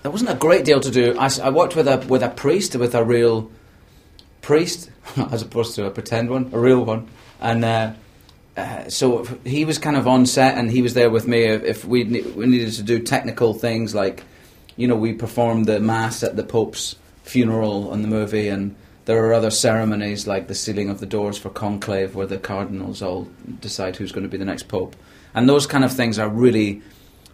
there wasn't a great deal to do. I worked with a priest, with a real priest, as opposed to a pretend one, a real one. And so he was kind of on set, and he was there with me if we needed to do technical things, like, we performed the mass at the Pope's funeral in the movie, and there are other ceremonies like the sealing of the doors for conclave, where the cardinals all decide who's going to be the next pope. And those kind of things are really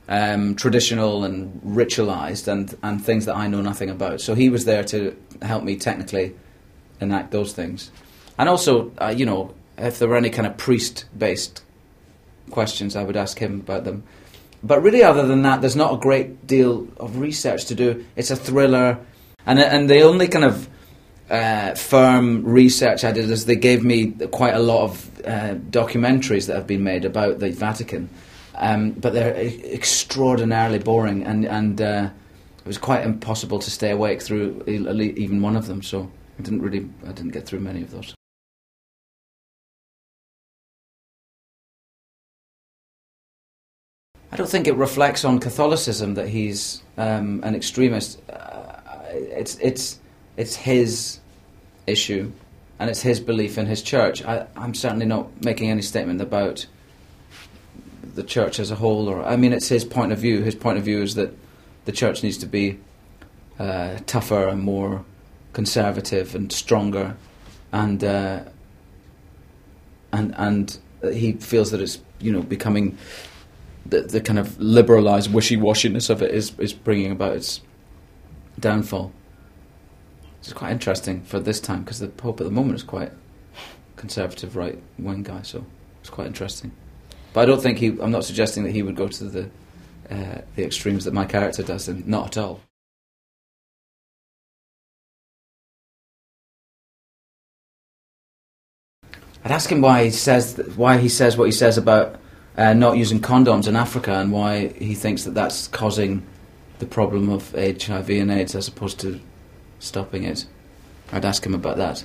traditional and ritualized, and things that I know nothing about. So he was there to help me technically enact those things. And also, if there were any kind of priest-based questions, I would ask him about them. But really, other than that, there's not a great deal of research to do. It's a thriller. And the only kind of firm research I did is they gave me quite a lot of documentaries that have been made about the Vatican. But they're extraordinarily boring, and it was quite impossible to stay awake through even one of them. So I didn't get through many of those. I don't think it reflects on Catholicism that he's an extremist. It's his issue, and it's his belief in his church. I'm certainly not making any statement about the church as a whole. It's his point of view. His point of view is that the church needs to be tougher and more conservative and stronger, and he feels that it's becoming the kind of liberalised wishy-washiness of it is bringing about its downfall. It's quite interesting for this time, because the Pope at the moment is quite conservative right-wing guy, so it's quite interesting. But I don't think I'm not suggesting that he would go to the extremes that my character does, and not at all. I'd ask him why he says what he says about not using condoms in Africa, and why he thinks that that's causing the problem of HIV and AIDS as opposed to stopping it. I'd ask him about that.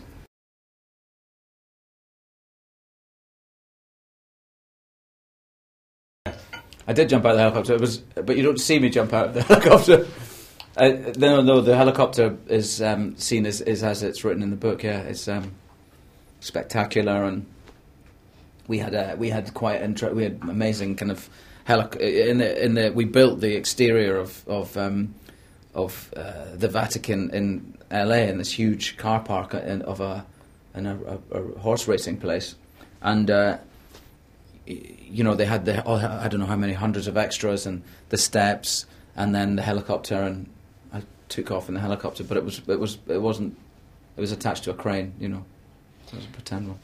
I did jump out of the helicopter, but you don't see me jump out of the helicopter. No, the helicopter is seen as as it's written in the book. Yeah, it's spectacular, and we had amazing kind of we built the exterior of the Vatican in LA, in this huge car park of a horse racing place, and they had I don't know how many hundreds of extras, and the steps, and then the helicopter, and I took off in the helicopter, but it was attached to a crane, so it was a pretend one.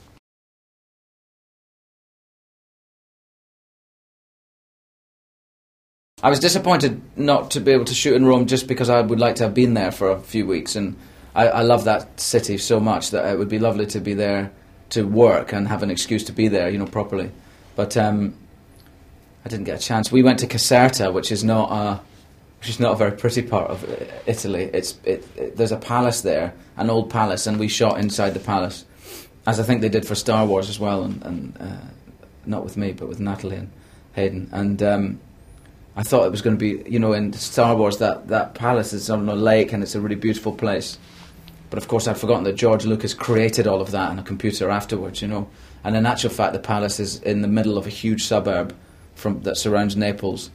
I was disappointed not to be able to shoot in Rome, just because I would like to have been there for a few weeks, and I love that city so much that it would be lovely to be there to work and have an excuse to be there, properly. But I didn't get a chance. We went to Caserta, which is not a very pretty part of Italy. There's a palace there, an old palace, and we shot inside the palace, as I think they did for Star Wars as well, and not with me, but with Natalie and Hayden. And I thought it was going to be, in Star Wars, that palace is on a lake, and it's a really beautiful place. But of course I'd forgotten that George Lucas created all of that on a computer afterwards, And in actual fact, the palace is in the middle of a huge suburb that surrounds Naples.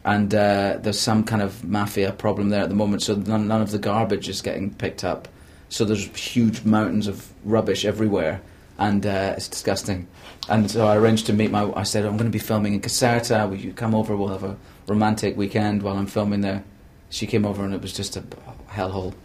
And there's some kind of mafia problem there at the moment, so none of the garbage is getting picked up. So there's huge mountains of rubbish everywhere, and it's disgusting. And so I arranged to meet I said, I'm going to be filming in Caserta, will you come over, we'll have a romantic weekend while I'm filming there. She came over, and it was just a hellhole.